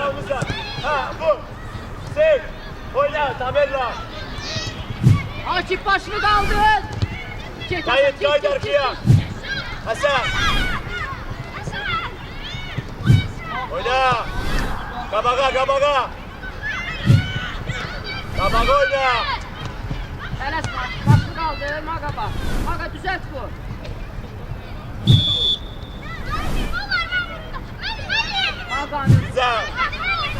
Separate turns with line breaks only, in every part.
omuzlar. Ha bu. Sev. Oyna tabella.
Akif başını kaldırın.
Gayet kayıt arkaya. Hasan. Oyna. Kabaga kabaga. Kabaga oyna.
Enes başını kaldır. Maga bak. Maga düzelt bu. Maga'nın.
Güzel.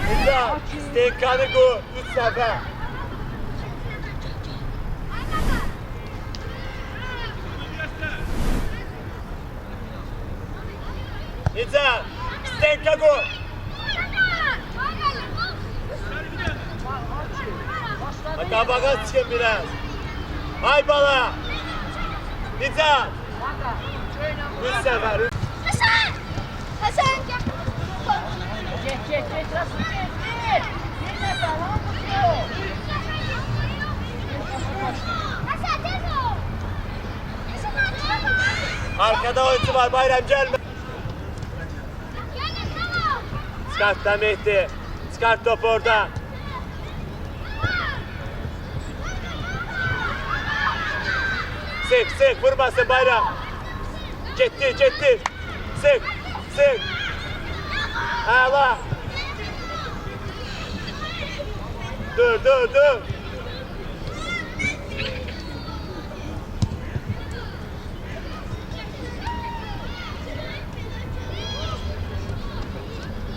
Güzel. Stenkanı go. 3 sefer. Güzel. Stenka go. Kabaga çıkın biraz. Hay bala. Güzel.
Maga.
3 sefer.
Hasan! Hasan!
Geç. Nasıl geç? Yine sağlam tutuyor.
Hasan tez ol! Hasan hadi!
Arkada oyuncu var. Bayram gelme.
Gelin tamam!
Çıkart da Mehdi. Çıkart top orada. Sık vurmasın Bayram. Gitti. Sık. Hala. Dur.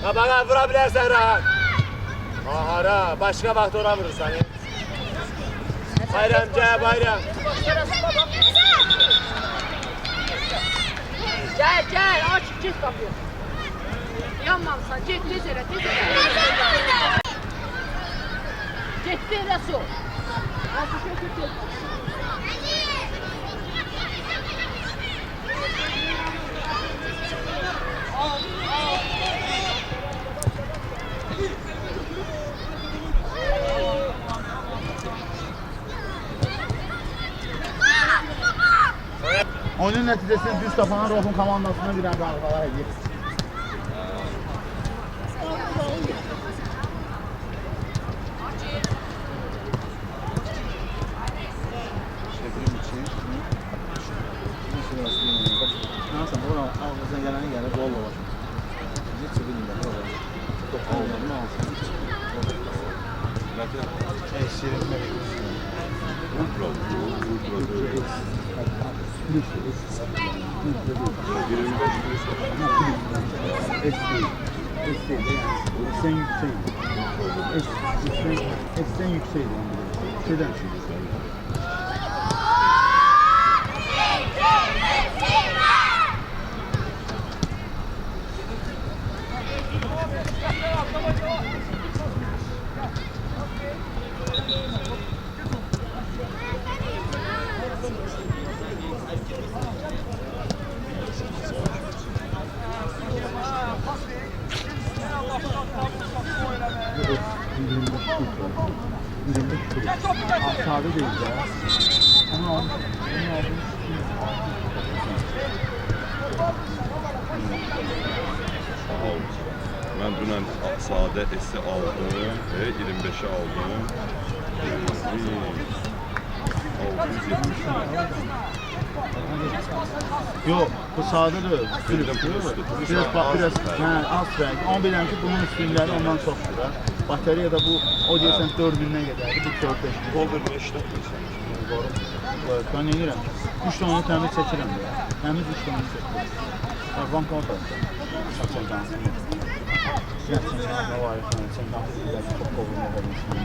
Kabağa vurabilirsen rahat. Ahara. Başka vakti ona vurursan. Bayram.
Gel aç git kapıyı. Yanmamsan git tez ele. Gitti Resul.
Oyunun nəticəsində düz tapanan Rohun komandasına bir dənə qalqalar edir. Nasıl? Bura ağzına gələni gəlir, gol olur. Heç bilmirəm, bura. Topu alsın. Esten yüksek. Şeyden sade değil ya. Onu aldım.
Ben dünən sadə S aldım ve 25'e aldım. 670 lira.
Yok, bu sadedir. Biraz az renk. Ama bilirəm ki, bunun üstünləri ondan çoxdur da. Bataryada bu, o deyirsən 4000-dən qədərdir, bu 4-5.
Doldur ne işlətmirsən?
Ben ne deyirəm? 3 tane təmiz çəkirəm. Təmiz 3 tane çəkirəm. Bank orada. Çəkəcəm. Çəkəcəm. Var ya, çəkəcəm. Çok kovulma verilmişsin.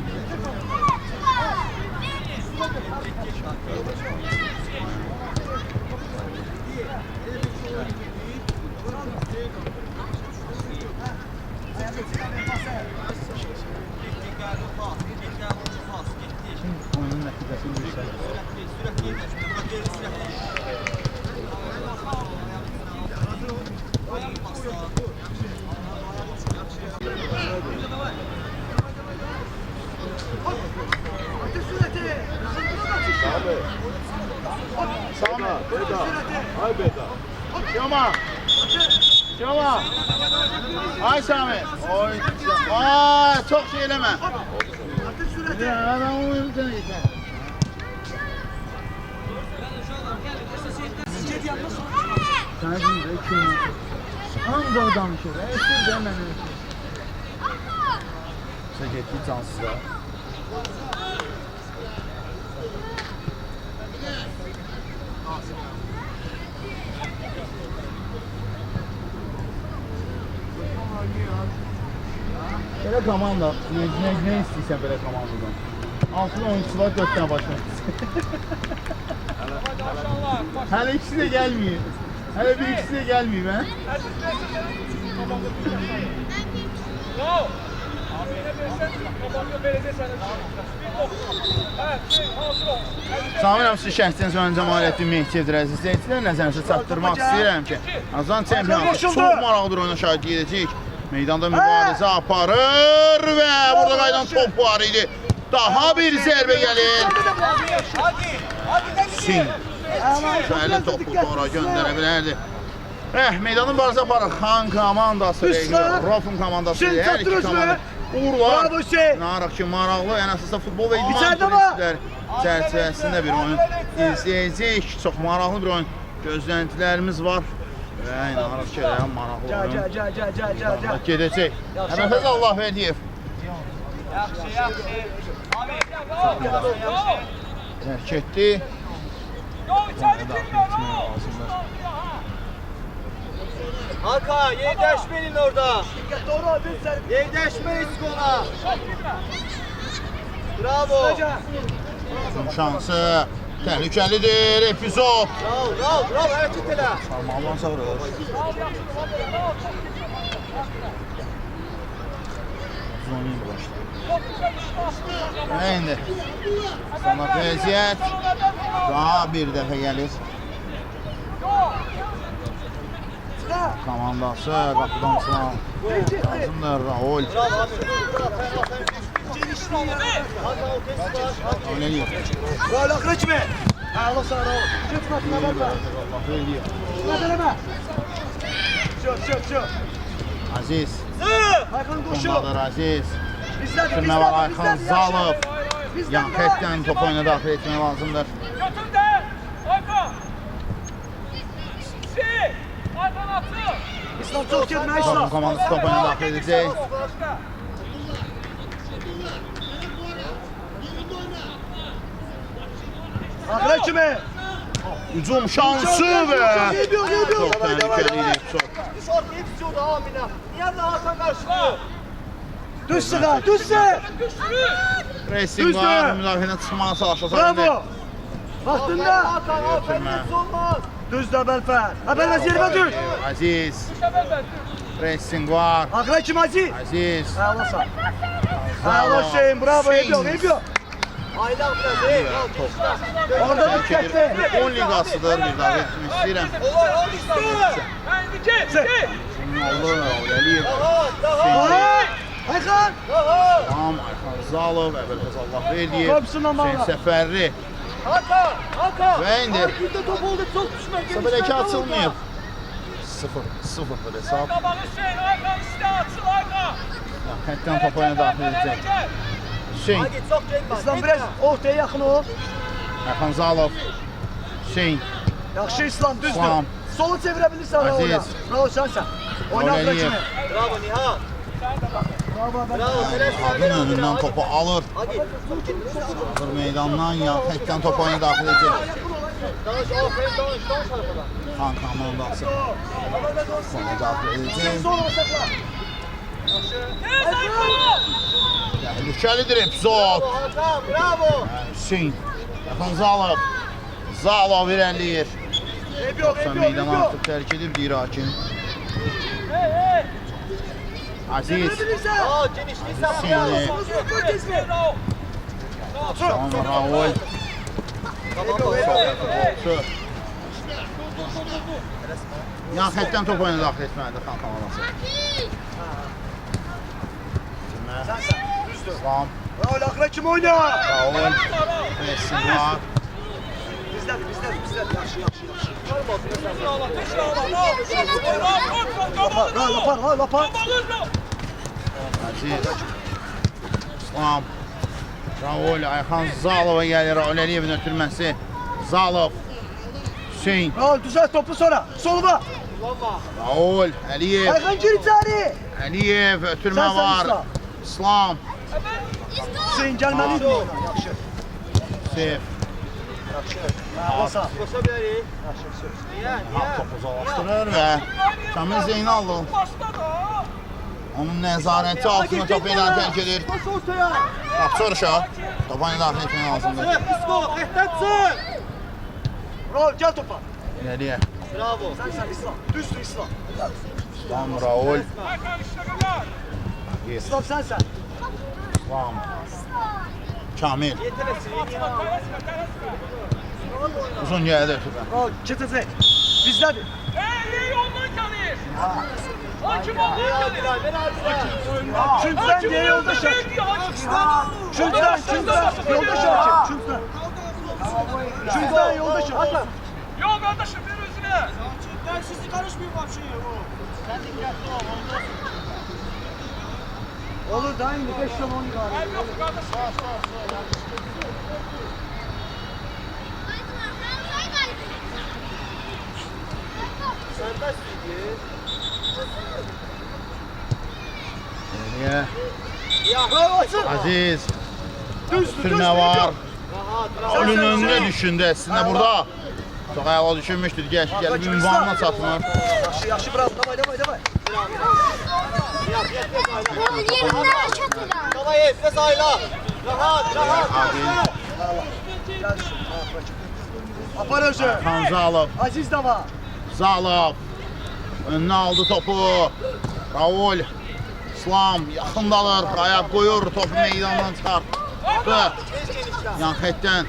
Oyunun nəticəsini yüksəlir.
Sami, Beda. Ay Beda.
Yama. Şoma. Ay Sami. Oy. Aa, çok şey eleme. Ya adam oyun seni yeter. Sen şimdi kim? Hangi adam şey? Eşit de ben. Sen getdi cansızlar. Belə komanda, nə istəyirsən belə komandadan? 6 oyuncusu var, 4 dənə başına. Hələ ikisi də gəlməyir. Hələ bir ikisi də gəlməyib, hə? Samirəm, siz şəhsdən sonra Cəmaləddin Mehdiyev əziz izləyicilər nəzərinizə çatdırmaq istəyirəm ki, Azan çempionatı çox maraqlı oyuna şahid edəcək. Meydanda mübarizə aparır və burada qaydan top var idi. Daha bir zərbə gəlir. Sin. Şəhərli topu tora göndərə bilərdi. Meydanın mübarizə aparır. Xan komandası, Rofun komandası, hər iki komanda uğurlar. Narıq ki, maraqlı, ən əsasda futbol və idman turistlər çərçivəsində bir oyun izləyəcək. Çox maraqlı bir oyun. Gözləntilərimiz var. Və inanırıq ki, maraqlı oyun gedəcək. Nəfəs Allah Verdiyev. Tərk etdi.
Haka, yerləşməyin orada. Yerləşməyin skola. Bravo.
Şansı təhlükəlidir, epizod.
Bravo, hərəkət elə.
Salmandan sağırır. Zonayım başlayır. İndi sana vəziyyət daha bir dəfə gəlir. Komandası qapıdan çıxan lazımdır Raul. Oynayır.
Raul axıra kimi. Allah sağ ol. Çıx matına barma. Nəzələmə. Çıx.
Aziz.
Ayxan qoşu.
Komandar Aziz. Sürmə var Ayxan Zalov. Yan xətdən top oyuna daxil etmək lazımdır.
Götür de! Aykan! Aykan atı!
İslam çox getmə
Rofun
İslam.
komandası top oyuna daxil edəcək.
Axıra kimi.
Hücum şansı və çox təhlükəli idi.
Şort hepsi da Amina. Niyə Hakan qarşılıyor?
Düz sığa, düz sığa.
Pressing var, müdafiədən çıxmağa çalışacaq.
Bravo. Vaxtında.
Hakan, aferin olmaz.
Düz də Bəlfər. Əvvələn yerə düz.
Aziz. Pressing var.
Axıra kimi Aziz.
Aziz.
Sağ sağ. Sağ Hüseyin, bravo. Eyvah.
Aylaq biraz,
Orada dikkatli.
10 liqasıdır, bir daha etmək istəyirəm. Olur, Əliyev.
Ayxan.
Tamam, Ayxan Zalov, Əvvəlhəz Allah Verdiyev,
Qapısından
Hüseyin
bağla.
Səfərli.
Hakan.
Və indi
Arkada top oldu, çok düşmə.
Sabeleki açılmayıb. 0 belə hesab. Hətdən top oyuna daxil edəcək. Hüseyin,
Hadi çok gelmez.
İslam biraz ortaya yaxın ol.
Ayxan Zalov, Hüseyin,
Yaxşı İslam, düzdür.
İslam.
Solu çevirə bilirsən orada.
Aziz.
Bravo sən. Oyna axıra
Əliyev.
kimi.
Bravo Nihat.
Bravo.
Bravo. Teres
adın önündən topu alır.
Hadi.
Hazır meydandan yan hətdən top oyuna daxil edəcək.
Danış, aferin danış arkadan.
Xan komandası oyuna daxil edəcək.
Sonra sakla.
Təhlükəlidir epizod.
Hakan, bravo.
Hüseyin, Ayxan Zalov. Zalov irəliyir. Yoksa meydanı artıq tərk edib deyir hakim. Aziz,
Aa, genişliysen
Hüseyinli, sonra Raul. Yan xətdən top oyuna daxil etməlidir Xan komandası. İslam,
Raul axıra kimi oyna.
Raul, Messi var.
Bizdədir. Yaxşı. Lapar.
Aziz. İslam. Raul, Ayxan Zalova gəlir. Raul Əliyevin ötürməsi. Zalov. Hüseyin.
Raul düzelt topu sonra. Soluma.
Raul, Əliyev.
Ayxan gir içeri.
Əliyev ötürmə
Sən
var.
İslam.
İslam.
Hüseyin gəlməlidir oyuna. Yaxşı.
Seyf.
Basa.
Topu uzaqlaşdırır və Kamil Zeynalov onun nəzarəti altında topu ilə tərk edir. Qapçı Rışa. Topa ilə daxil etmək lazımdır.
Raul gel topa.
İləriyə.
Sen İslam. Düzdür İslam.
İslam, Raul.
İslam sen.
İslam. Kamil. Uzun gəldi ötürmə.
Raul keçəcək. Bizdədir.
İyi yoldan gelir. Hakim oldan gelir.
Çünküden diye yoldaş hakim. Çünküden yoldaş hakim. Çünküden yoldaş hakim.
Yok kardeşim bir özüne.
Ben sizi karışmayayım hapşıyım. Olur da aynı 5 10 galiba.
El yok kardeşim.
İləriyə.
Bravo.
Aziz.
Düzdür.
Ötürmə var. Raul'un önünə düşündü əslində burada. Çox əla düşünmüşdür. Gəlib ünvanına çatmır.
Yaxşı bravo. Davay.
Raul yerinden hareket eder.
Apar özü.
Ayxan Zalov.
Aziz de var.
Zalov. Önünə aldı topu. Raul. İslam yaxındalar. Ayaq qoyur. Topu meydandan çıxartdı. Yan xətdən.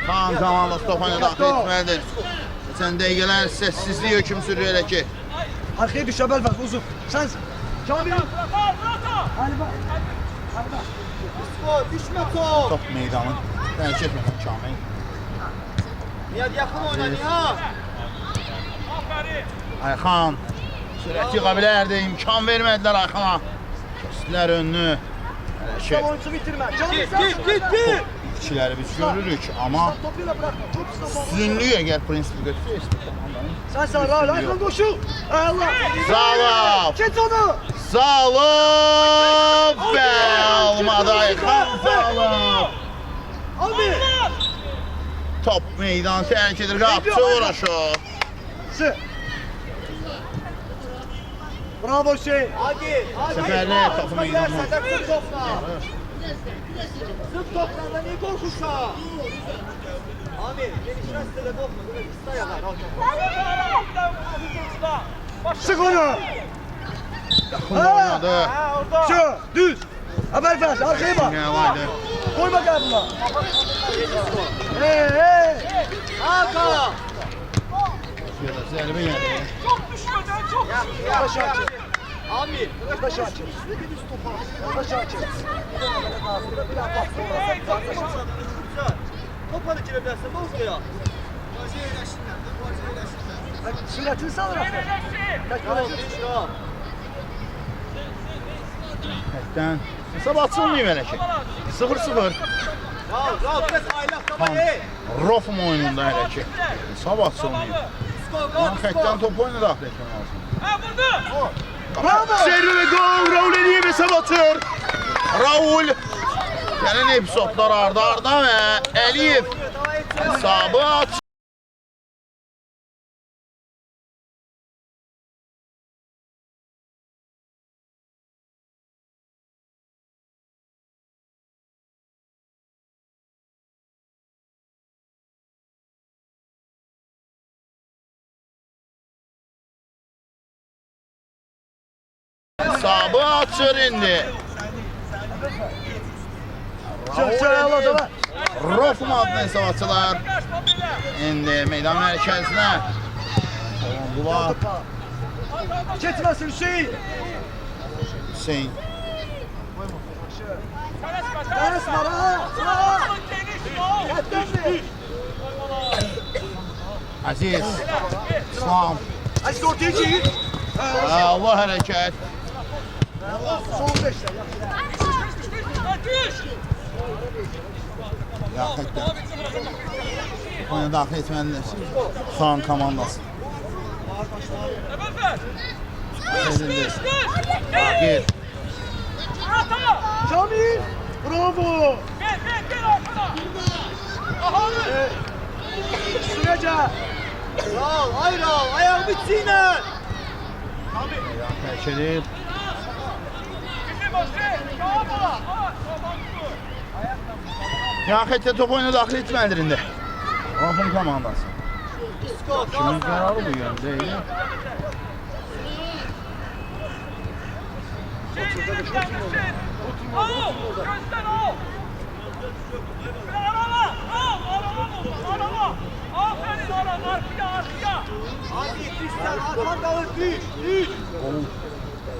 Xan Camalov topu ilə daxil etməlidir. Keçən dəqiqələr səssizlik hökm sürür elə ki.
Arkaya düş haber ver uzun. Sen. Kamil.
Top meydanı. Tərk etmədən Kamil. Ayxan. Sürət yığa bilərdi. İmkan vermədilər Ayxana. Kəsdilər önünü. Elə ki.
Oyuncu bitirme. Kamil sen.
İkiləri biz görürük, amma
Topuyla bırakma. Top üstüne.
düzünlüyü əgər prinsipi götürsək.
Sen Raul. Aykan koşu. Allah.
Zalov!
Geç onu.
Zalov! Və olmadı Ayxan Zalov!
Abi.
Top meydan tərk edir, qapçı uğraşı.
Sı. Bravo Hüseyin.
Səfərli topu meydanına.
Sık toplarla niye korkuşa? Sık onu.
Yaxında oynadı.
Şu düz. Haber ver arkaya bak.
Gəlaydı.
Koy bakalım buna. Hey. Hakan.
Zərbə gəldi.
Çok düşmeden çok.
Yavaş açın. Amir. Yavaş açın. Yavaş açın.
Topanı girebilirsin, boz ya.
Sünnetini sağlar.
Həkdən. Hesab açılmayıb elə ki. 0-0.
Rahat, biraz aylak,
Tam Rofum oyununda elə ki. Hesab açılmayıb. Yan xətdən topu oyuna daxil etmək lazım.
Ha vurdu.
Bravo.
Seri ve gol. Raul Əliyev hesab atır. Raul. Gələn epizodlar arda və Əliyev hesabı açır. Hesabı açır indi. Rofum adına hesabçılar indi meydan mərkəzinə oldular.
Geçmesin Hüseyin.
Hüseyin.
Ders var ha.
Geniş yol.
Yetten mi?
Aziz. İslam.
Aziz ortaya çevir.
Allah hərəkət.
Son 5'te.
Ateş.
Yaxətdə. Oyuna daxil etməlidir. Xan komandası.
Ebefer.
Edildi.
Düş.
Gir.
Ata.
Şamil. Bravo.
Gel arkana. Ahanı.
Sürece.
Raul, ay Raul, ayağımı çiğne.
Təkədir.
Şimdi basre. Sağa bola. Aa, tamam.
Yaxətdə top oyuna daxil etməlidir indi. Rafın komandası.
Disko,
Kimin qərarı bu yöndə deyil.
Al, göster al. Arala, arala. Aferin arala, arkaya.
Hadi Cristian, arkan kalır, düş.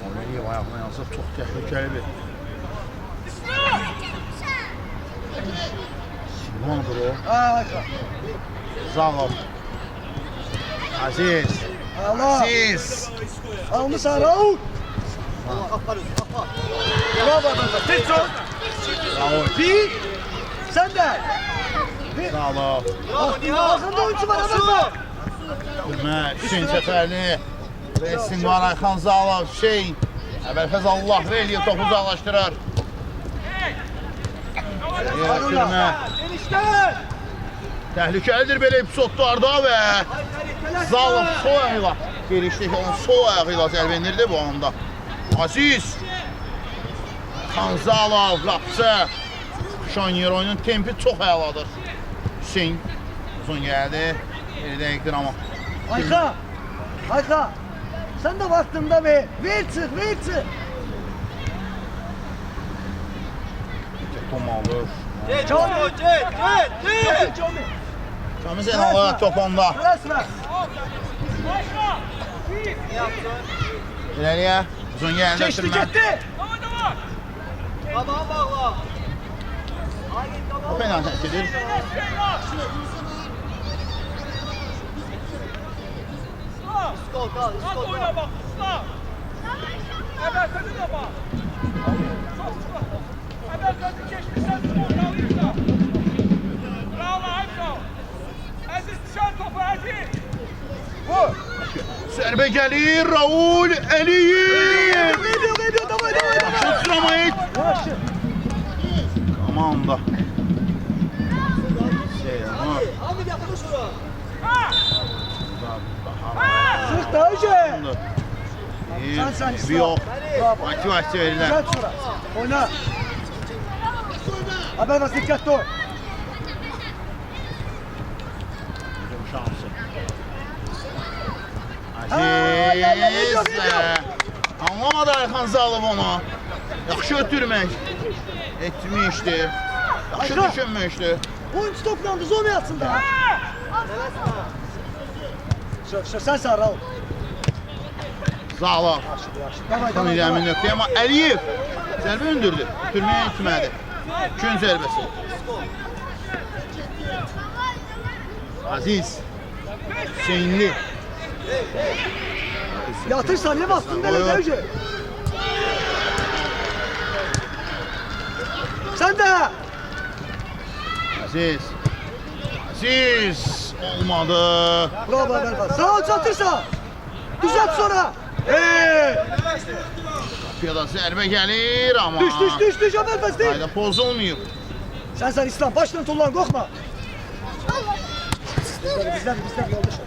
Ömərliyev ayağına yansa çox təhlükəli bir. Silvandır o.
Harika.
Zağov. Aziz.
Allah.
Aziz.
Almışsan Raul.
Aferin, aferin.
Bravo Ebefer. Tetron.
Zağov.
Bir. Sen de.
Zağov.
Bravo Nihat.
Arkanda oyuncu var Ebefer.
Hürmət, Hüseyin Səfərli. Resim var, Ayxan Zağov, Hüseyin. Əvvəlfəz Allah veriyor, topu uzaqlaşdırır. Hürmət.
Enişte.
Təhlükəlidir belə episodlarda və Zağov sol ayağıyla, gelişdəki onun sol ayağıyla zərbə endirdi bu anda. Aziz. Xanzalov, Lapsı. Şanyer oyunun tempi çox əladır. Hüseyin uzun gəldi. Bir dəqiqdir amma.
Ayka. Sen de vaktinde ver. Ver çık.
Tom alır.
Get, get.
Kamiz en alarak top onda.
Resmen.
Başla.
Ne yaptın?
İleriye. Uzun gəldi.
Geçti
Sürmən.
gitti.
Devam.
Tabağa bağla. Haydi tabağa.
O penaltı edir.
Disko, kal,
At
disko,
oyna
kal.
bak. Usta. Ebert'e de bak. Çok sıra. Ebert'e geçti sen spor alıyorsa. Bravo Ayşo. Aziz düşen topu Aziz.
Zərbə gəlir. Raul Əliyev.
Geliyor. Davay.
Şut sıramayı.
Yavaşı.
Komanda. Seymur.
Abi yapma şunu.
Ha.
Sık daha önce. Sen
Bir yok.
Bravo.
Motivasiya verirlər.
Güzel sonra. Oyna. Haber bas dikkatli ol.
Hücum şansı.
Ay,
Aziz.
geliyor.
Anlamadı Ayxan Zalov onu. Yaxşı ötürmək etmişdi. Yaxşı
Ayxan.
düşünmüşdü.
Oyuncu toplandı. Zona yatsın da. Sen sağ Raul.
Zalov.
Davay.
Son iləmin nöqtəyə amma Əliyev zərbə öndürdü. Ötürməyə etmədi. Gün zərbəsi. Aziz. Hüseynli.
Yatırsan niye bastın deli önce? Sen de.
Aziz. Aziz. Olmadı.
Bravo Berbat. Raul çatırsa. Düzelt sonra.
Piyada zərbə gəlir amma.
Düş. Berbat değil.
Qayda pozulmayıb.
Sen İslam. Baştan tullan korkma. Bizden yoldaş ol.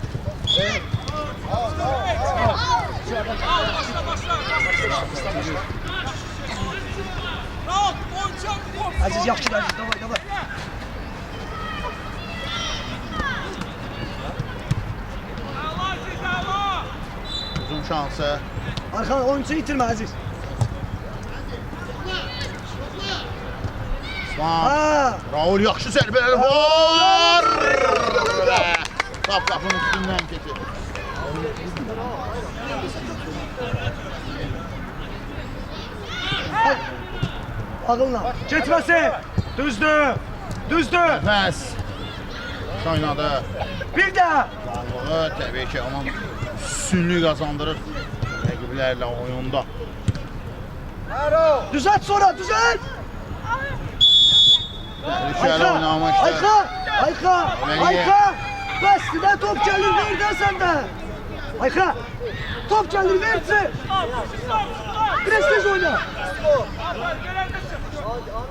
Rahat. Oyuncak.
Aziz yakışır Aziz. Davay.
Allah size Allah.
Uzun şansı.
Arkan oyuncuyu yitirme Aziz.
İslam. Raul yaxşı zərbələri var. Qapının üstündən keçir.
Ağınla. Gitmesin. Düzdü.
Nəfəs. Yaxşı oynadı.
Bir də.
Vallahi təbii ki, onun üstünlüğü qazandırır rəqiblərlə oyunda.
Düzelt sonra, düzelt.
Təhlükəli oynamışdı.
Ayka. Bastı da top gelir, ver de sen de. Ayka. Top gelir, versin. Prestij oyna.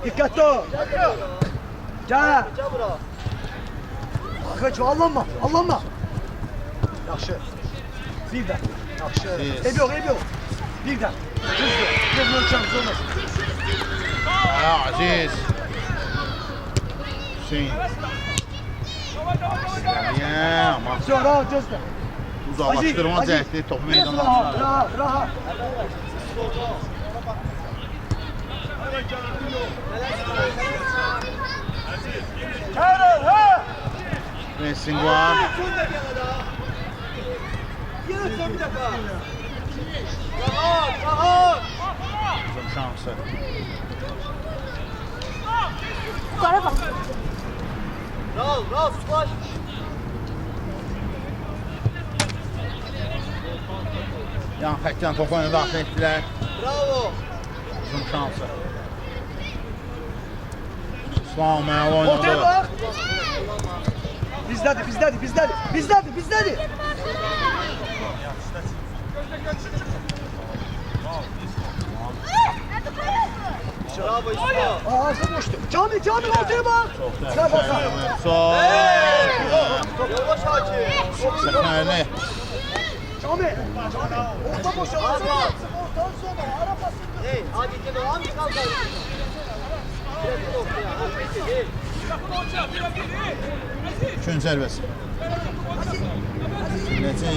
Dikkatli ol. Gel. Ayka, allanma. Yaxşı. Bir de. Yaxşı. Ev yok. Bir de. Hızlı ölçemiz olmasın.
Aziz. Hüseyin. Ama
Sonra gözle.
uzaqlaşdırma cəhdi topu meydana çıxarır.
Rahat.
Pressing var. Uzun şansı.
Yukarı bak.
Rahat, splash.
Yan xətdən topu oyuna daxil etdilər.
Bravo.
Uzun şansı. İslam əla
Ortaya
oynadı.
bak. Bizdədir. Bravo İslam. Ağzı boştu. Cami ortaya bak. Sen bak.
Sol.
Yavaş Hacı.
Səfərli.
Cami. Orta boş. Ortadan sonra ara pasını. Hey, hadi gel o amca kalk.
Üçün zərbəsi. Necə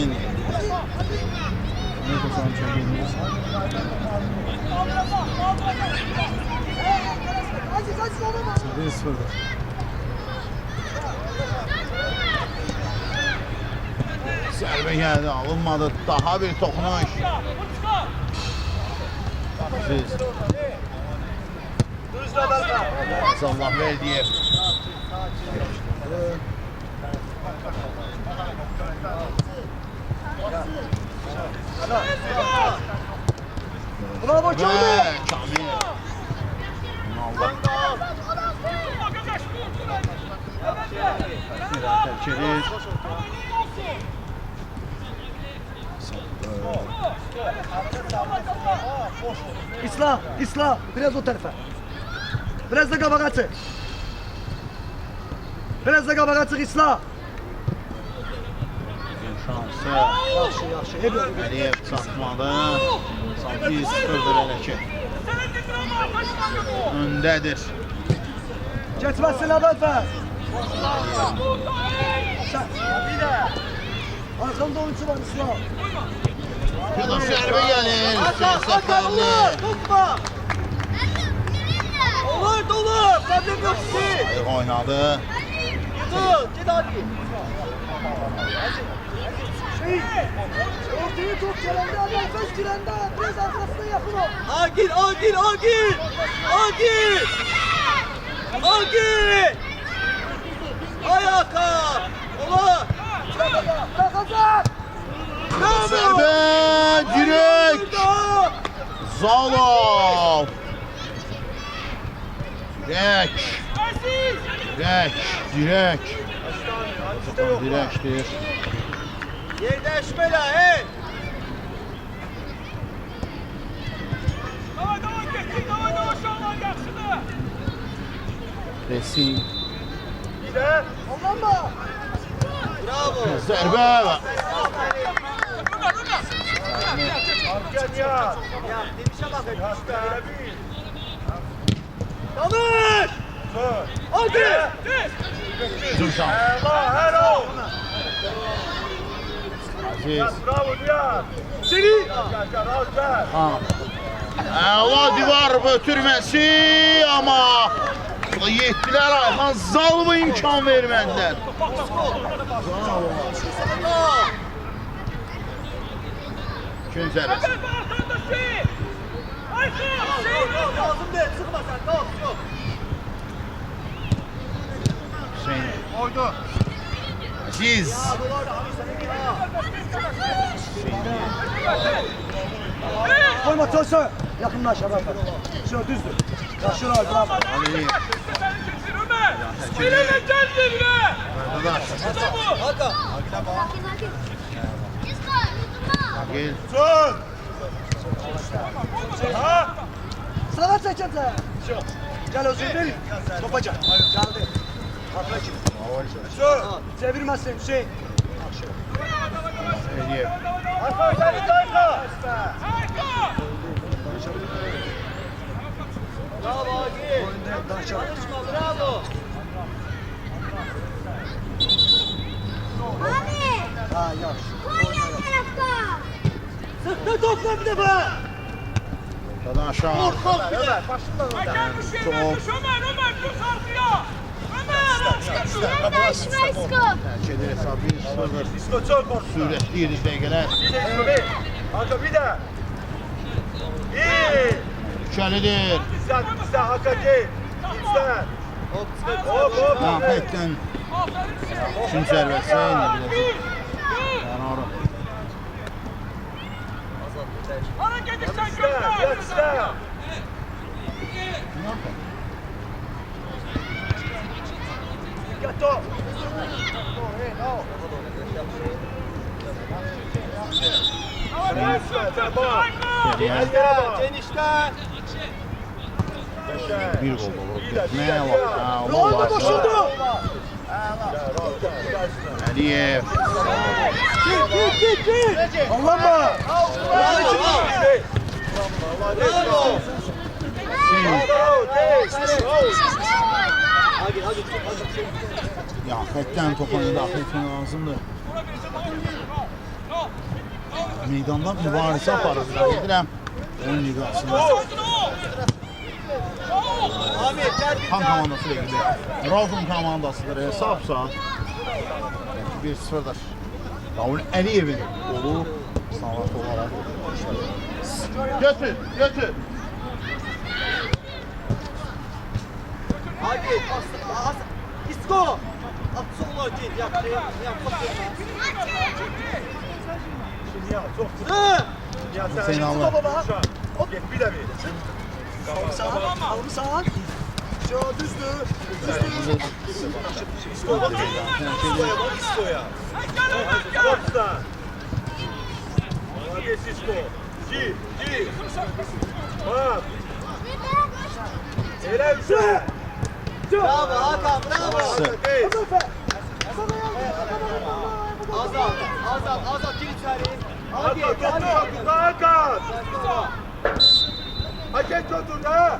Aziz olma.
1-0'dır. Zərbə gəldi, alınmadı. Daha bir toxunuş. Aziz. Allah Verdiyev.
Bravo Cami.
Kamil. Allah. Çelik.
İslam. Biraz o tarafa. Biraz da qabağa çıx. İslam.
Şansı.
Yaxşı. Hep
Əliyev çatmadı. Sanki 1-0'dır elə ki. Öndədir.
Geçmezsin Adalfer. Arkamda oyuncu var İslam.
Bir də zərbə gəlir. Səfərli.
Tutma. Olur. Problem yok siz.
Ayıq oynadı.
Git hadi. Ortaya top gelende Adalfer girende biraz arkasına yakın ol. Agil. Ayaka. Ola. Bırakacak.
Zərbə, dirək. Zalov. Dirək. Dirəkdir.
Yerleşme la hey.
Davay uşaqlar yaxşıdır.
Pressing.
Anlanma. Bravo.
Zərbə.
Ya demişe bakın. Damış. Hadi.
Uzun şans. Aziz.
Seni.
Əla divar ötürməsi, amma yetdilər Ayxan Zalova imkan vermədilər. Gün zərbəsi.
Lazım değil. Sıkma sen. Tamam. Yok.
Hüseyin.
Oydu.
Aziz.
Koyma Tosun. Yakınlaş Ömer. Şöyle düzdür. Yaşır abi bravo.
Ali.
Ömer! Öyle geldin be!
Arkadaş.
Hakan!
Gel.
Sus! Ha?
Sana çekeceğim. Gel özür dilerim. Topaca. Geldi. Arkadaşım.
Sus!
Çevirmezsin Hüseyin.
Hediye.
Hakan seni kayka! Bravo Agi! Bravo!
Ha yaş.
Konya tarafta.
Sırtına topla bir de be.
Ortadan aşağı.
Hakan bir şey vermiş Ömer dur arkaya! Ömer!
Yerdaş Mesko.
Tercihleri hesabı 1-0.
Disko çok korktu.
Süratli yedi dəqiqələr.
Disko bir. Hakan bir de. İyi.
Yüksəlidir.
Güzel Hakan gel. Güzel. Hop.
Mahmeddən üçün zərbəsi nə biləcək. Yanarım.
Ana gelirsen göster. Güzel. Yato.
Bir qol vurub getməyə var.
Ronaldo koşuldu.
Əliyev.
Git. Allah'ım.
Ya xətdən topanı daxil etmək lazımdır. Meydanda mübarizə aparır. Edirəm. Oyun liqasında. Xan komandası ilə gidir. Razum komandasıdır. Hesabsa 1-0'dır. Raul Əliyevin qolu sanat olaraq. Götür.
Hadi Disko. Atsı ola git yap.
Hüseyin Ali.
Bir de bir.
Alımı sağ. Şöyle düzdür.
Disko'ya bak Disko'ya. Topsa. Hadi Disko. Gir. Bak. Helal güzel.
Bravo Hakan bravo. Azat gir içeri. Hadi
Hakan. Hakem tutun ha.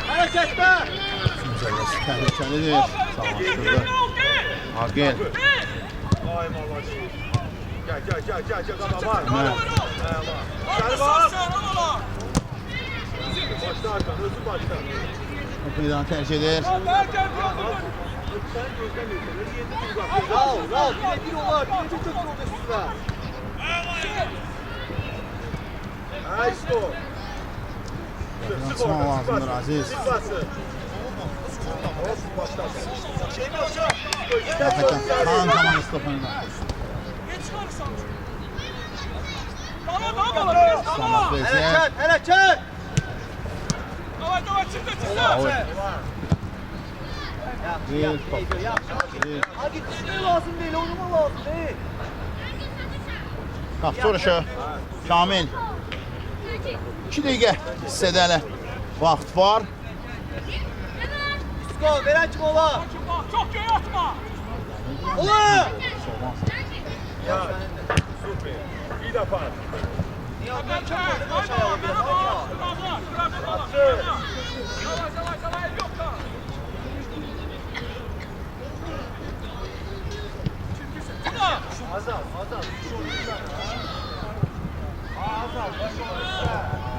Harekette.
Müzəvvəsi təhlükəlidir. Savaşdırdı. Agel.
Vay vallahi. Gel. Var.
Ömer.
Gel bak. Başla Hakan. Özü başla.
Top meydanı tercih edir.
Bravo. Bir olar. Bir çok oldu üstüne.
Aysko.
Yansıma lazımdır Aziz. Hakikaten Kaan komandası topundan. Samat Vezir.
Hareket.
Raul. Bir top. Bir.
Hadi gitmeye lazım değil, oynama lazım değil.
Qapçı vuruşu. Kamil. 2 dəqiqə hissədə hələ vaxt var.
Disko, veren kim ola?
Çok göğe atma.
Ola!
Ya süper. Bir defa.
Niye ben çok oynadım aşağıya alabilirim.
Attı.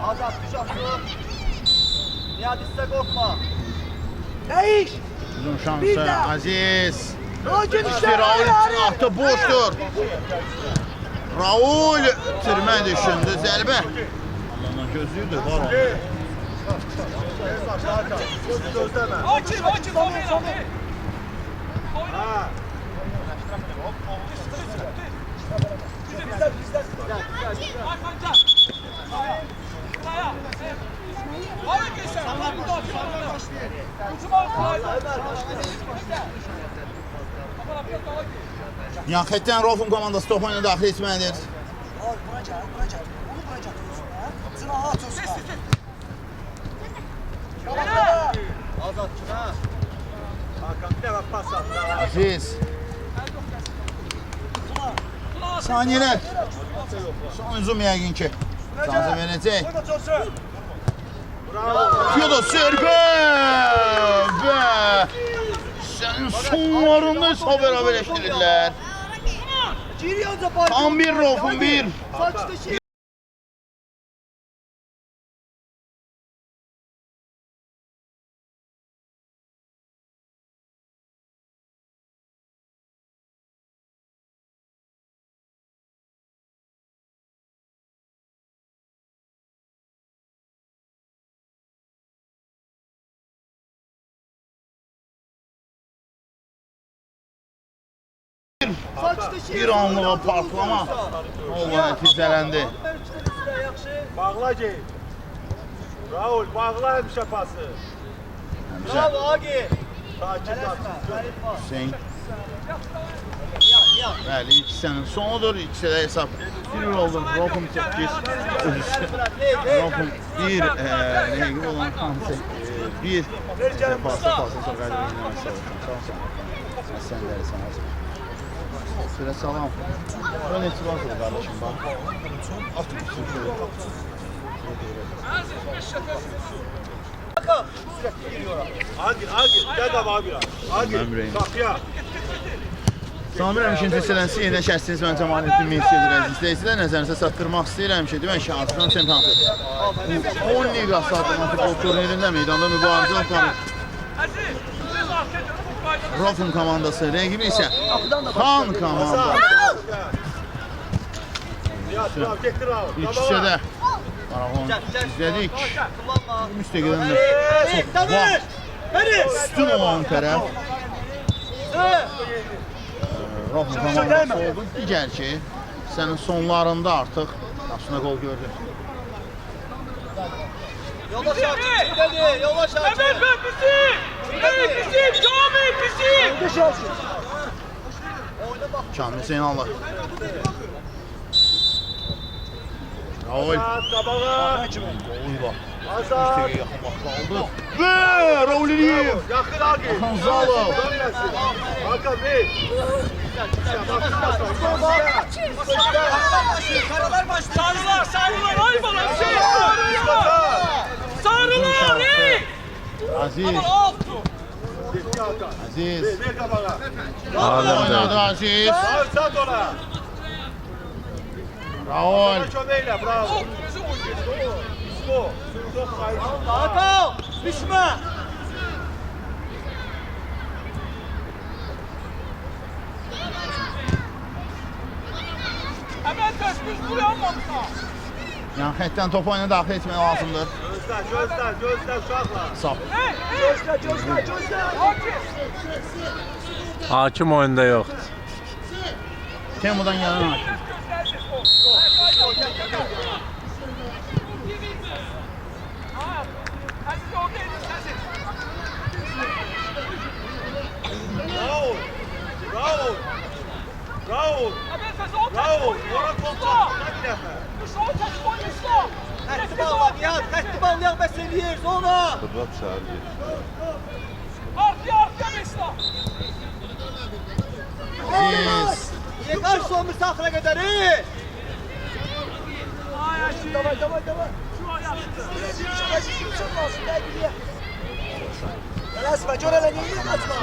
Azat düş atlı. Nihat iste korkma.
Değiş.
Uzun
Bir
şansı
daha.
Aziz.
O gün
İşte Raul için attı boşdur. Raul türmə düşündü zərbə. Allah'ın gözlüydü var onu.
Hakim, Somer.
Ha.
Yaxətdən Rofun komandası top oyuna daxil etməlidir.
Azad kime? Hakan bir defa pas attı.
Aziz. Saniyələr. Son üzüm yəqin ki. Şansı verəcək. Fiyoda Serbe və sənin sonlarında hesab beraberləşdirirlər. Tam bir Rofun bir. Bir anlığa parklama olma nəticələndi.
Bağla ki. Raul bağla hemşe pası.
Bravo
Agi. Takip
Hüseyin. Bəli, ikisinin sonudur. İkisi də hesab 1-1 oldu. Rofun 8. Rofun 1 rəqibi olan Hamsi 1 pasta sonra qalib eləməsi olsun. Sağ olsun. Sənləri sana olsun. Sıra salam. Ben etibar oldu kardeşim bak. Artık bir sürü şöyle.
Agi. Gel de abi biraz. Agi. Kapıya.
Samir Əmişin təsələnsi yenə şəhsiniz mən Cəmaləddin Mehsiyyədir əziz izləyicilər. Nəzərinizə çatdırmaq istəyirəm ki, demən şahsından çempionatı 10 liqası adlanan futbol turnirində meydanda mübarizə aparır. Rofun komandası, rəqibi isə Xan komandası. İkisi də maraqlan izlədik. Müstəqilən də çox vaxt üstün olan tərəf Rofun komandası oldu. Digər ki, sənin sonlarında artıq qarşına gol gördü.
Yola şarkı dedi. Yola şarkı.
Evet bizim. Kamil bizim.
Kamil Zeynallah. Raul.
Kabağa.
Oy bak.
Azad.
Müstəqə yaxın vaxt aldı. Və Raul Eliyev.
Yakın Agi.
Hakan Zalov.
Hakan Bey.
Sarılar ay bana şey sarılar ey.
Aziz. Aziz.
Ver kabağa.
Raul oynadı Aziz.
Sağ ona.
Raul.
Çömeyle bravo.
Hakan, düşme.
Hemen biz buraya almamışlar.
Yəni xəttdən top oyuna daxil etmək lazımdır.
Gözler uşaqla.
Sap.
Gözle.
Hakim oyunda yoxdur.
Temudan gələn hakim.
Raul. Ora koltuğa.
Xətti bağla, Nihat. Xətti bağlayan bəs eləyir. Sonra.
Fıdrat şəhəri.
Arkaya Mesla.
Aziz.
Niye karşı olmuş saxına qədər? Davay. Esma, görələ niyə qaçma?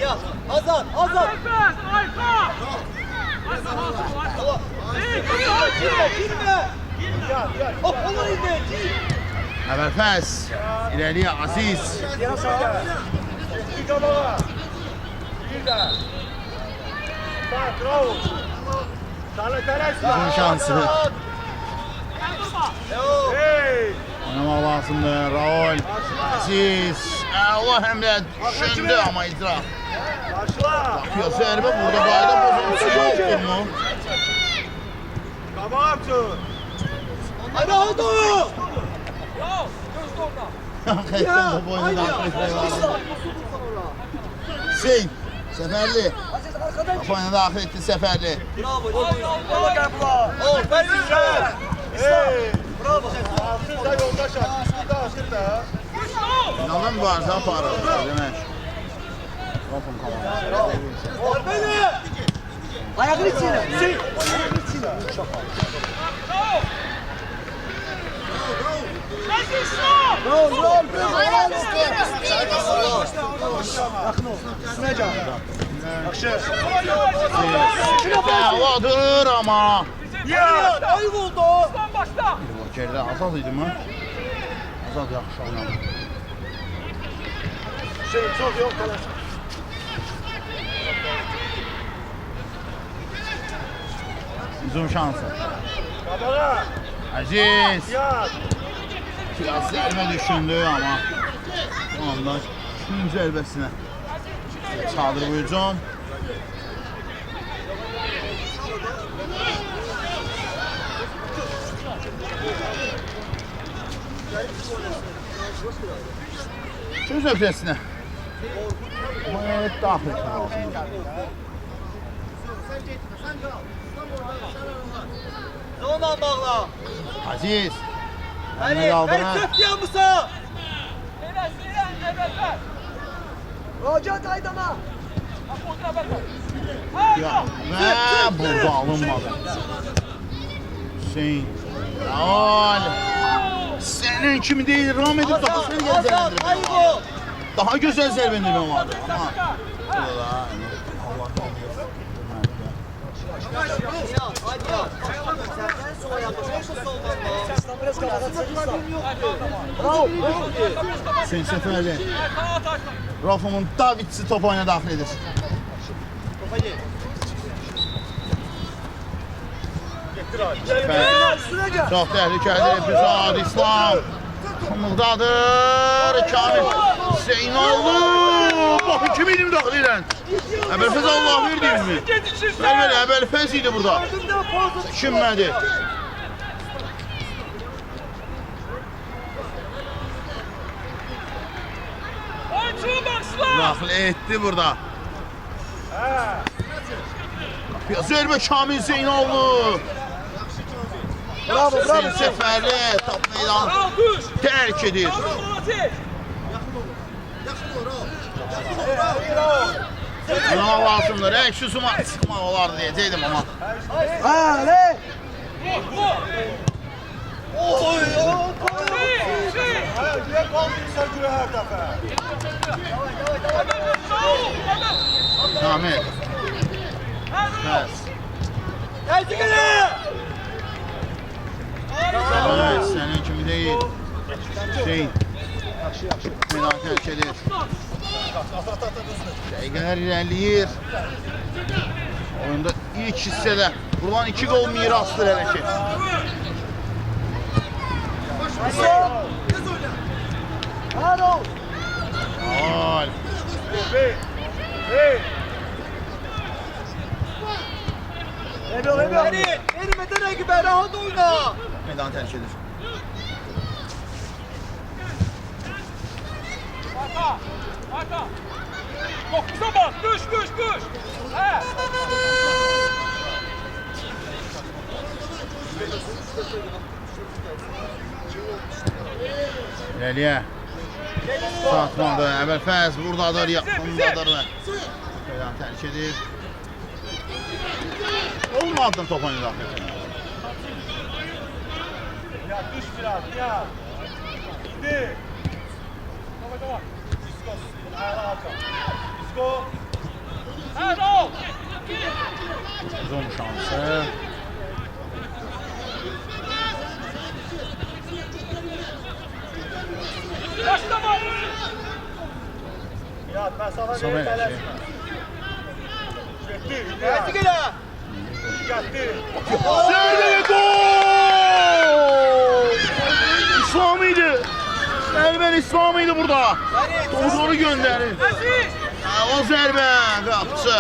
Ya, Azad.
Arka.
Hop, olur indi.
Əvəlfəz, irəliyə Aziz.
Yana sağa.
Bir qabağa. Bir də. Bak, bravo. Sana tələsmə.
Uzun şansı.
Hey!
Oynamaq lazımdır. Raul, Aziz. Allah həmlə düşündü amma icra.
Başla.
Ya zərbə burada qayda pozuntusu yoxdur mu?
Qabağa tut.
Hadi oldu.
Bravo. Göz orada.
Xəstən top oyunu daxil etmək lazımdır. Hüseyin, Səfərli.
Aziz arkadan
Top oyunu daxil etdi Səfərli.
Bravo. Bravo Qəbula. Aferin
Güzel. Hey!
Bravo.
Altın da yoldaş atmıştı da atın da.
İnanla mübarizə aparır. Demək. Rafın komandası.
Aferin.
ayağını içine. Hüseyin. Ayağını içine.
Bravo. Bravo.
Yakın ol. Üstüne can.
Əladır amma.
Ya. Ayıp oldu.
Aslan başla.
Gerdə Azad idi mi? Azad yaxşı oynadı.
Şey çok yok tələs.
Uzun şansı.
Qabağa.
Aziz.
Yat.
Biraz zərbə düşündü amma o anda ikinci zərbəsinə çadır bu hücum. Göz öfrəsinə. Daxil etmək lazımdır.
Zonla bağla.
Aziz.
Hadi.
Əlini qaldırın.
Hey çöp diyen Musa.
Seyren, seyren, evveller.
Rocat Aydana.
Bak oduna bakın.
Ya, və burada alınmadı. Hüseyin. Raul. Sənin kimi deyil, ram edib daha səni
Azam.
gəzələndirmə
Ayıp
vardı.
o.
Daha gözəl zərbendirmə vardı. Amma burada da Allah
Ya. Hadi ya. Sen sola yapmışsın. Soldan bağla.
Aslan biraz kafadan çekilsin.
Bravo.
Hüseyin Səfərli.
Sağa taşla.
Rafumun Davidsi top oyuna daxil edir. Səfər.
Üstüne can.
Çox təhlükəli epizod. İslam. Xımıldadır. Kamil. Hüseynoğlu. Baxın kimi idim daxil edən. Əbəlfəz Allah verdiniz mi? Bəli, Əbəlfəz idi burada. Düşünmədi.
Açıl başla.
Daxil etdi burada. Ya zərbə Kamil Hüseynoğlu.
Bravo.
Hüseyin Səfərli top meydan
Bravo düş.
tərk edir.
Bravo ateş.
Oynamaq lazımdır. Əks yüzüma çıxmaq olardı deyəcəkdim amma.
Ha ne?
Şey.
Niye kaldıysa güre her defa.
Kamil. Bəs.
Geldi gene.
Evet, sənin kimi deyil. Hüseyin. Meydan tərk edir. Dəqiqələr irəliyir. Oyunda ilk hissədə. Buradan 2 gol mirasdır hələ ki.
Hadi.
Gol.
Hey! Hey!
Emre Emre.
Erin. Erimeden gibi rahat oyna.
Meydan tərk edir.
Arka. Arka. Dokuza bak. Düş düş düş. He.
İrəliyə. Satmadı. Əbəlfəz buradadır, yaxındadır. Meydan tərk edir. Olmadı top oyunu daxil edir.
Ya düş biraz ya. Gidi. Disko. Ayağına alacağım. Disko.
He Raul.
Uzun şansı. Samet şey.
Geldi gele. Geldi.
Zərbə gol! İslam idi. Zərbən İslam idi burada. Doğru göndərir.
Aziz.
O zərbə qapısı.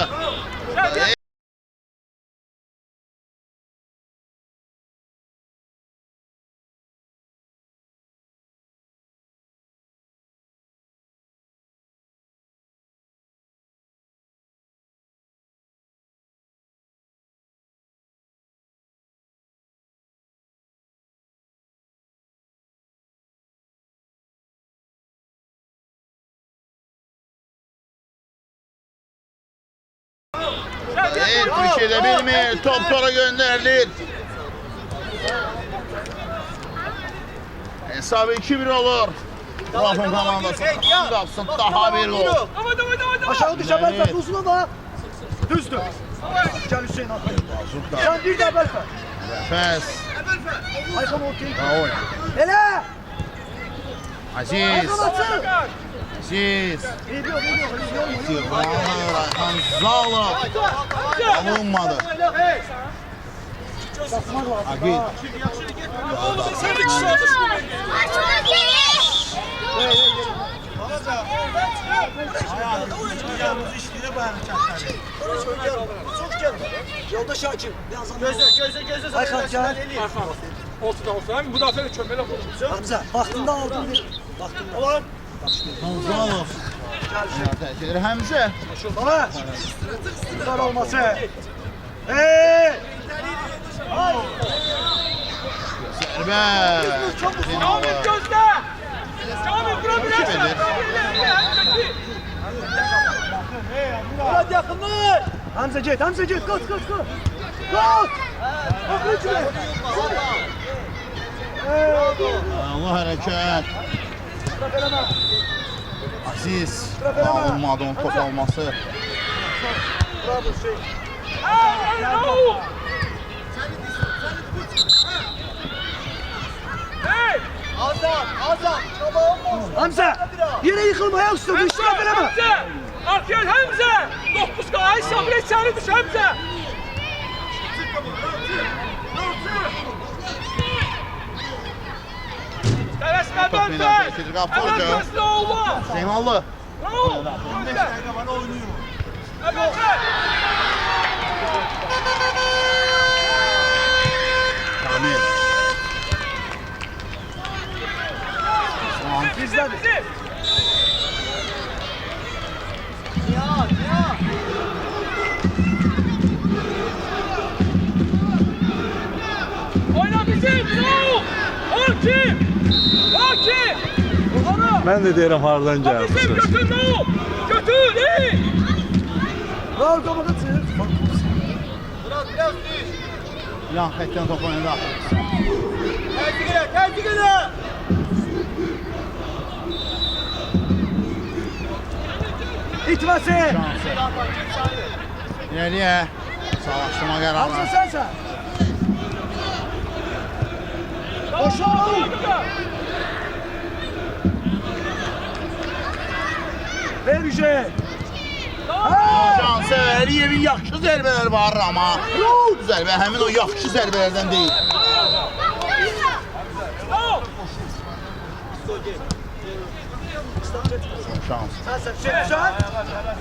Bir şey de bilmir. Top sonra gönderilir. Hesabı 2-1 olur. Rafon komandası kapsın daha bir gol.
Aşağı düşe Belfer uzun ama. Düzdür. Gel Hüseyin atlayın. Sen bir daha Belfer.
Nefes.
Aykan ortaya.
Bravo.
Hele.
Aziz.
Aykan atın.
Aziz.
Geliyor.
Zala. Alınmadı. Agil.
Yoldaş hakim.
Gözü.
Aykan gel.
Olsun. Müdafiə kömələ qoysun.
Hamza vaxtında aldın bir. Vaxtında. Ulan.
Hamzalov. Terk eder Həmzə.
Baba. Bunlar olması.
Zərbə.
Kamil gözlə. Kamil bura bilərsən.
Hadi yakınlar.
Hamza git. Koş. Koş. Bakın içine.
Allah hərəkət. Aziz. Alınmadı onun top alması.
Hey!
Azam. Çaba olmaz.
Hamza. Yere yıkılmaya usta. Üstüne veremem.
Həmzə! Arkaya Həmzə! 9 qay sabır et səni düş Həmzə! Tələsmə
Top
Bəlfər!
meydan keçir, qapı
Əvəl
hoca.
gözlə oğlan!
Zeynallı.
Bravo! Həmzə! Əvəl!
Kamil.
Bizdən bizim! Oyna bizim! Bravo! Hakim!
Ben de derim hardan
Bizim
gelmişsiniz.
götür bravo! Götür! İyi!
Bravo kapalı çığır.
Murat biraz düz.
Yan xətdən top oynadı.
Tersi gele.
İtmesi.
Şansı. İleriyə. Savaşdırma
Hamza
qərarı.
sensen. Koşun. Ver Yüce.
Şansı. Əliyevin yaxşı zərbələri var amma. Zərbə həmin o yaxşı zərbələrdən deyil. Şans.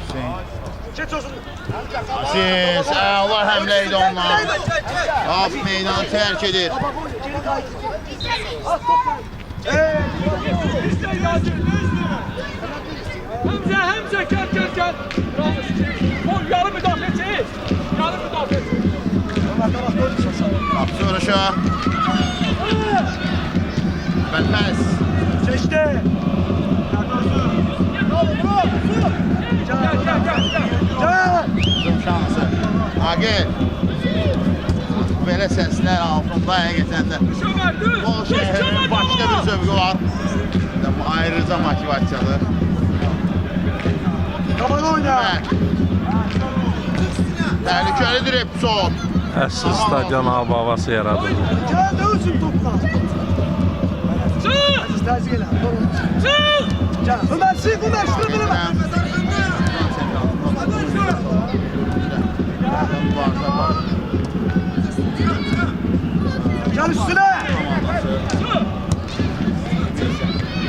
Hüseyin.
Çet olsun.
Aziz. Allah həmlə idi onlar. Ab meydanı tərk edir.
Baba bu geri kaydı. At topu.
Həmzə gəl. O yarım müdafiəçi.
Qapısı vuruşu. Bəlfəz.
Çeşti. Gel.
Uzun şansı. Agil. Belə səslər altında həqiqətən də. O şəhərin başqa bir zövqü var. Bu ayrıca motivasiyadır.
Kaman oyna.
Təhlükəlidir epizod.
Əsl stadion hava havası yaradıldı.
Gel de uzun topla. Aziz terzi gel. Gel. Ömer sık Ömer. Şunu bana bak. Gel üstüne.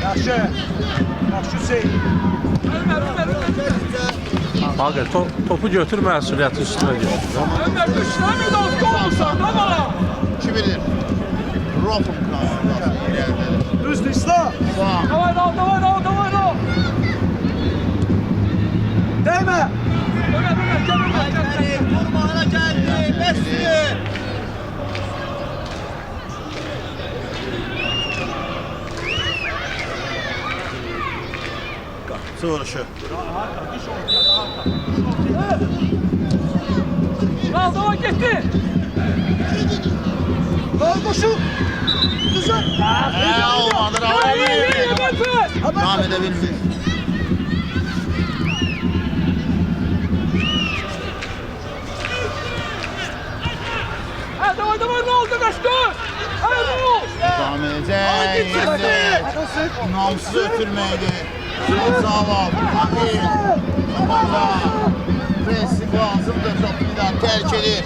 Yaxşı. Yaxşı Hüseyin.
Abi topu götür məsuliyyəti üstünə götür.
Ömer güçlemiyor da usta olursan da bana.
Kim bilir? Rofum kanalında.
Düzdür İslam.
Davay da, davay da, davay da.
Değme.
Ömer, gel Ömer, gel.
Kurmana geldi. Messi. Vuruşu.
Al, davay gitti.
Gol koşu. Güzel.
Olmadı. Devam edebilmiş.
Ha, davay, davay, ne oldu kaçtı? Ha, ne oldu?
Devam edecek. Namsız ötürmeydi. Zalal. Hadi. Zamanla. Presi lazımdır. Çok bir daha terk edir.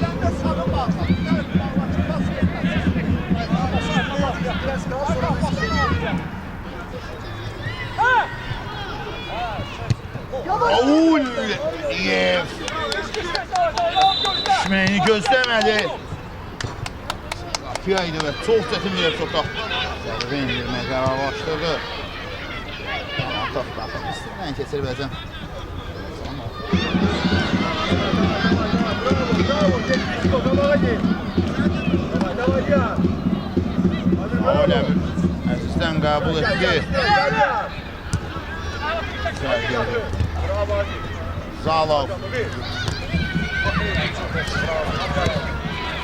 Oul. Yev. Düşmeyini gözlemedi. Kapıyaydı ve çok çetin bir sokak. Zərbəyə indirməyə qərar başladı. Baxın, istəyirəm keçir bəzən. Aləm Əzizdən qəbul etdi. Zalov.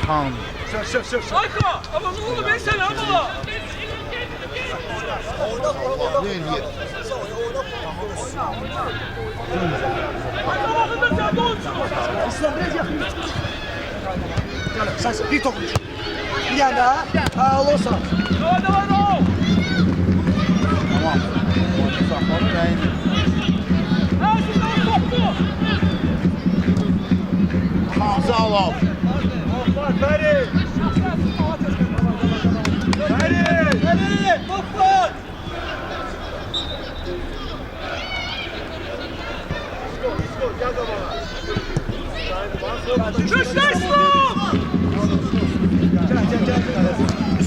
Xan.
Ayka, ama ne oldu ben seni ama.
Vergi.
Allah'ında sen doğrusun.
İslam biraz yakın. Gel sen bir tokuş. Bir tane daha. Ha olursa.
Davay, davay, davay.
Tamam. Saxladı rəyini.
Ha, sizden koptu.
Xan Zalov.
Köşler İslam.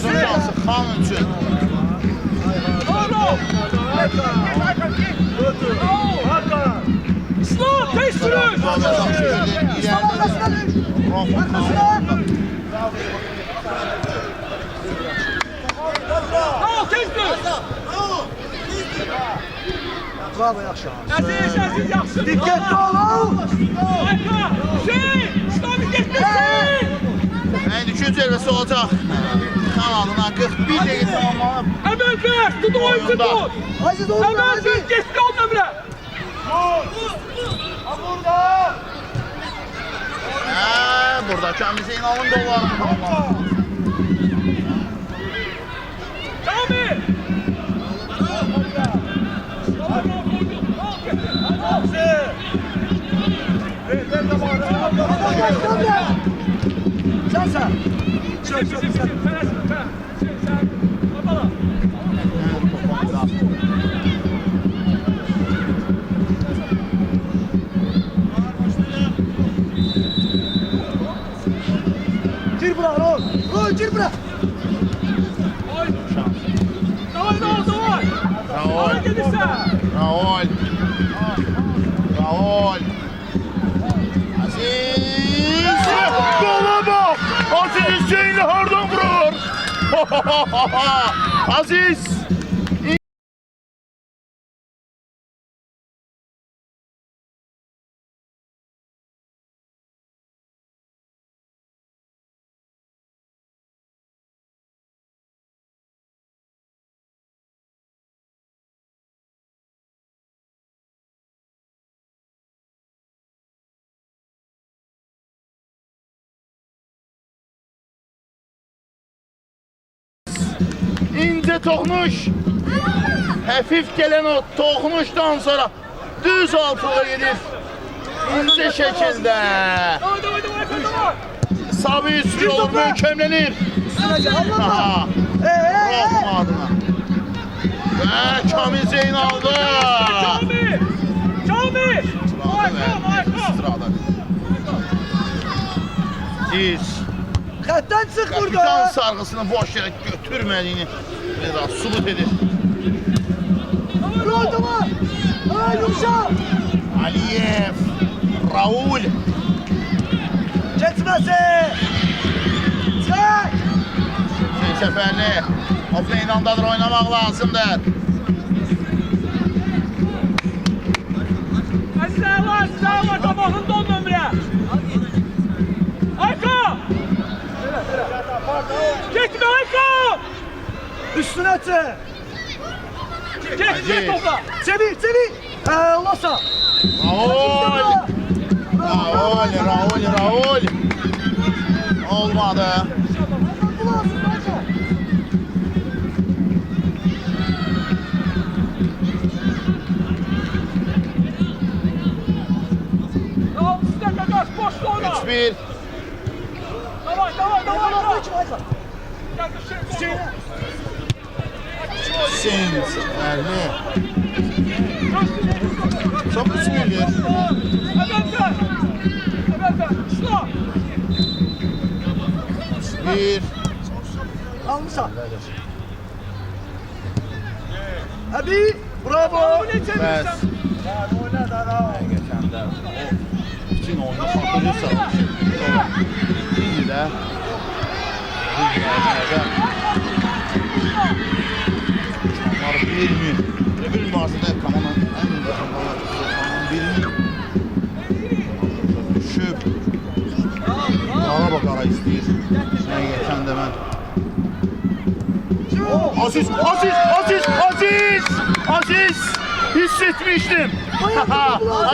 Son şansı Xan üçün.
Doğru. İslam, tez sürüş. Al, tez sürüş.
Bravo yaxşı.
Aziz, aziz, yaxşı.
Dikkatli ol.
Ayka, Hüseyin. İslam'ı getmesin.
Yəni 200 zərbəsi olacaq. Kanalına 41 dəqiqə tamamlanıb.
Əməl ver, tutun oyuncu tut.
Aziz olma
Əməl ver,
Aziz.
geçti onun ömrə.
Burada Kamil Zeynal'ın qollarını tamamlanıb.
Kamil.
Sen. Gir bura Rol. Rol gir bura.
Davay, davay, davay.
Raul.
Davay gelirse.
Raul. Raul. Aziz. Gola bak. Aziz Hüseyin'le hardan vurur. Aziz. İnce toxnuş. Hafif gelen o toxnuşdan sonra düz altığa gelir.
İnce şekilde.
Davay, davay, davay, davay.
Sabi üstü olur, möhkemlenir.
Üstüne gel. Allah
Aha.
Allah.
Rahma adına. Ve Kamil Zeyn aldı.
Kamil! Kamil!
Sırada. Diz.
Xətdən çıx
Kapitan
burada.
sargısını boş yere götürmediğini biraz subut edir.
Burada var. Ha yumuşak.
Aliyev. Raul.
Geçməsi. Çək.
Şey seferli. O meydandadır, oynamak lazımdır.
Əzizlər, qabağında o nömrə. Ayko! Getmə Ayko!
Üstünə çıx.
Getmə topa.
Çevir. Olasa.
Raul. Raul. Olmadı.
Al, sizdə qaqas, boşda oyna.
3-1.
Davay. Gəl, Hüseyin.
Sins. Erli. Çok bismillah.
Əvvəldən, İslam.
1.
Almışam. Abi. Bravo.
Bəs. Geçəndə bütün oyunu xatırlayırsan. İndi də Çamar 1-0. Bir mübarizədə komandanın ən birini düşüb qara istəyir. Həqiqətən də mən Aziz! Hissetmiştim.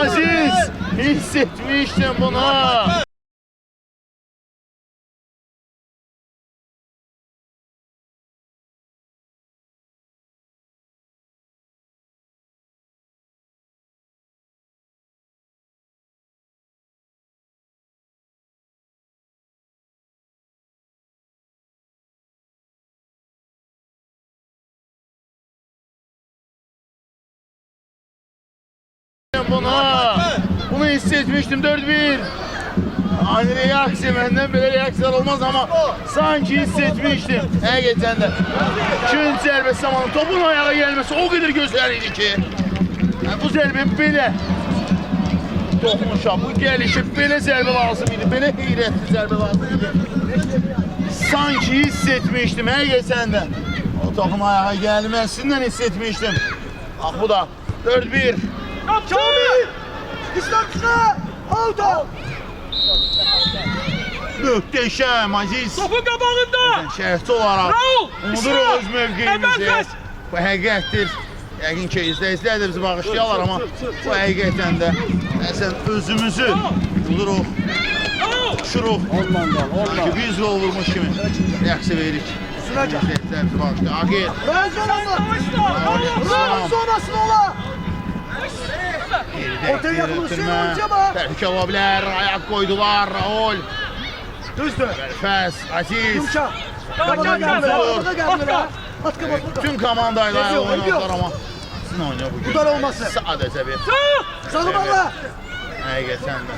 Aziz! Hissetmiştim bunu. Bunu hissetmiştim. 4-1. Ani reaksiya, benden böyle reaksiyalar olmaz ama sanki hissetmiştim. Geçen de gün zərbə zamanı topun ayağa gelmesi o kadar gözəl idi ki. Bu zərbə belə toxunuşa, bu gelişi belə zərbə lazım idi. Belə heyrətli zərbə lazım idi. Sanki hissetmiştim. Geçen de o topun ayağa gelmesinden hissetmiştim. Ah bu da 4-1.
Kamil. İslam çıxa. Alda.
Möhtəşəm Aziz.
Topun qabağında.
Şərhçi olaraq
Raul.
unuduruq öz mövqeyimizi.
Əvvəl
Bu həqiqətdir. Yəqin ki, izləyicilər də bizi bağışlayarlar amma bu həqiqətən də sən özümüzü unuduruq, uçuruq. Sanki biz gol vurmuş kimi reaksiya veririk. İzləyicilər bizi bağışlayar. Agil.
Ben sonrasını ola. Ortaya yaklaşıyor hocama.
Təhlükə ola bilər. Ayaq qoydular. Raul.
Düzdür.
Fəs, Aziz.
Yumuşak. Kapıda geldi. Atkı bak.
Tüm komandayla
Ediyor,
oynadılar ama sizin oynuyor bugün.
Bu dar olması.
Sadəcə bir.
Sağımanla.
Həqiqətən də.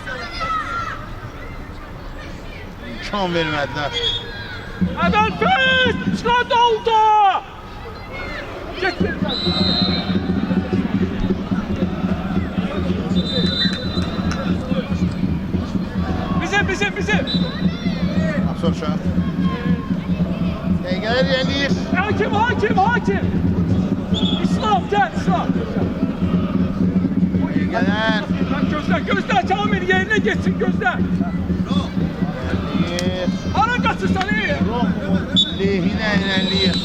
İmkan vermədilər.
Əvvəl fəs. Çıxart oldu. Getmir. Bizim.
Sonra. Dəqiqələr yeniləyir.
Hakim. İslam, gel İslam.
Dəqiqələr.
Gözlə Kamil yerine geçsin gözlə.
Yeniləyir.
Hara qaçırsan iyi?
Lehinə yeniləyir.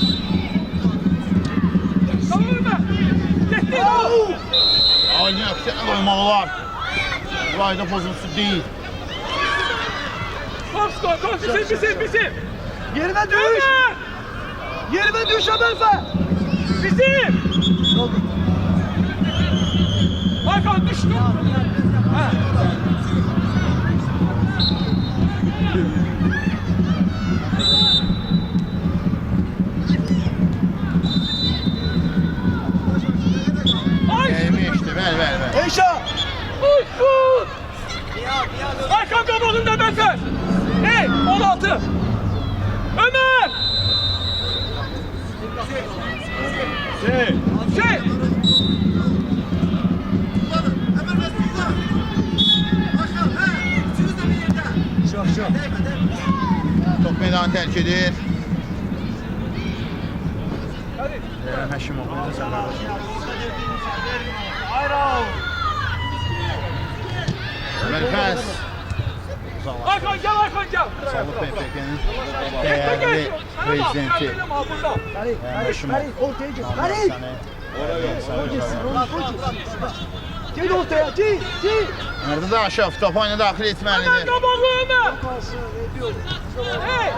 Tamam mı? Getdi.
Aynı aksiyona qoymaq olar. Bu ayda pozuntusu deyil.
Komsko, bizim.
Yerime düş. Yerime düş Ömerfe.
Bizim. Hakan düş
Gelmişdi, ver.
Eyşa.
Hakan qabağında Məfər. Hey, 16. Ömer. Şey.
Top meydanı terk edir. Həşimov, necə sən Ömer Fəs.
Hakan gel.
Sağlı PPK'nin değerli prezidenti.
Ferit, ortaya git. Ferit. Gel ortaya, gel.
Nerede de Aşaf top oyuna daxil
Ömer
etməlidir.
qabağı Ömer. Hey.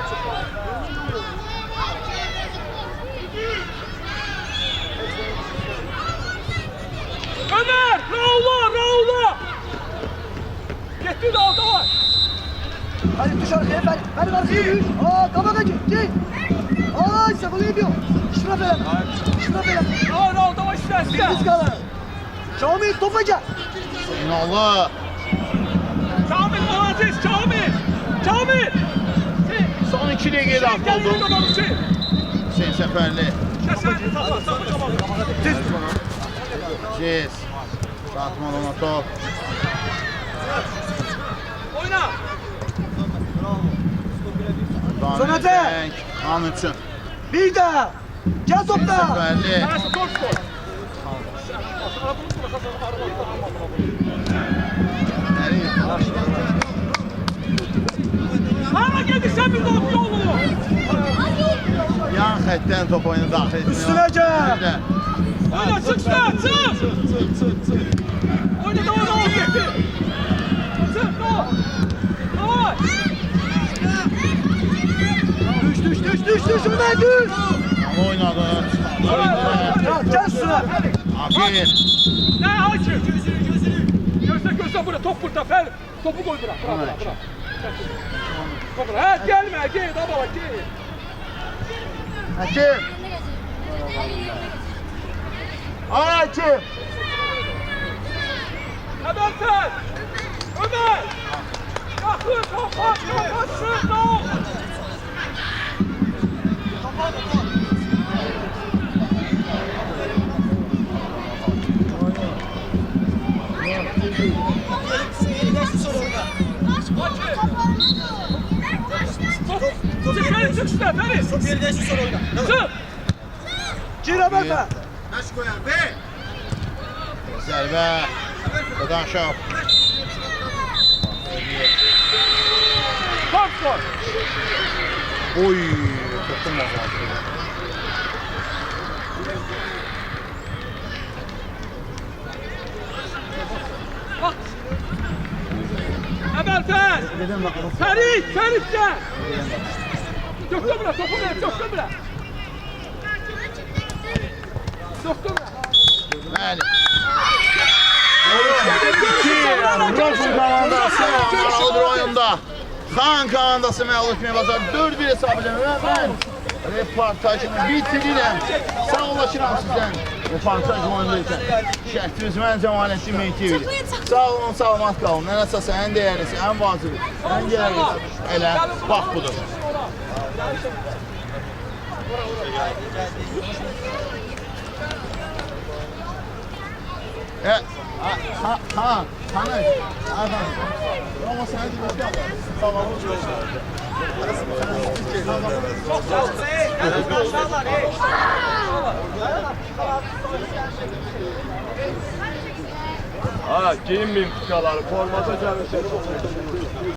Ömer, Raula. Getir aldı var.
Ferit düş arkaya, Ferit. Ferit arkaya düş. Kabağa git. Ay, sen bunu yapıyor. Şuna böyle.
Raula var işlerse.
Biz kalır. Şamil topa gel.
İnalı.
Kamil Aziz, Kamil.
Son 2 dəqiqə daxil
Gel
oldu.
babanı Hüseyin.
Hüseyin Səfərli.
Sen kapalı.
Ciz. Satman ona top.
Oyna.
Sonatı.
An üçün.
Bir daha. Gel topla.
Səfərli.
Arası top skor. Hala gelirsen bir top yolu.
Yan xəttdən top oyuna daxil etməlidir.
Üstünə gəl.
Oyna çık. Oyna da gitti. Çık Davay.
Düş Ömer düş.
Ama oynadı.
Gel üstüne.
Akif.
Ne Hakim? Gözle burada top burada Ferit. Topu koy bırak. Ha gelme gel baba gel.
Hakim. Hakim.
Hemen sen. Ömer. Yakın kapatsın. Çık işte Ferit. Çok yerden şu sonra oyna. Çık.
Gir Ömer be.
Zərbə. Qadanşov.
Top skor.
Oy. Topun azaldı.
Bak. Hemen sen. Ferit gel. Döktüm bile, topu ver, döktüm bile.
Bəli. Rofun komandası aralı bir oyunda. Xan komandası məğlub etməyə bazar 4-1 hesabı ilə mən reportajımı bitirirəm. Sağlaşıram sizdən reportaj oyundayken. Şəhrimiz mən Cəmaləddin Meytiyevidir. Sağ olun, salamat qalın. Ən əsası, ən dəyərlisi, ən vacibi, ən gəlirlisi. Elə bax budur. Tanış. Ama sen de tamam.
Çok sağ olun.
Ha, giyinmeyin fıkraları, formata çalışın.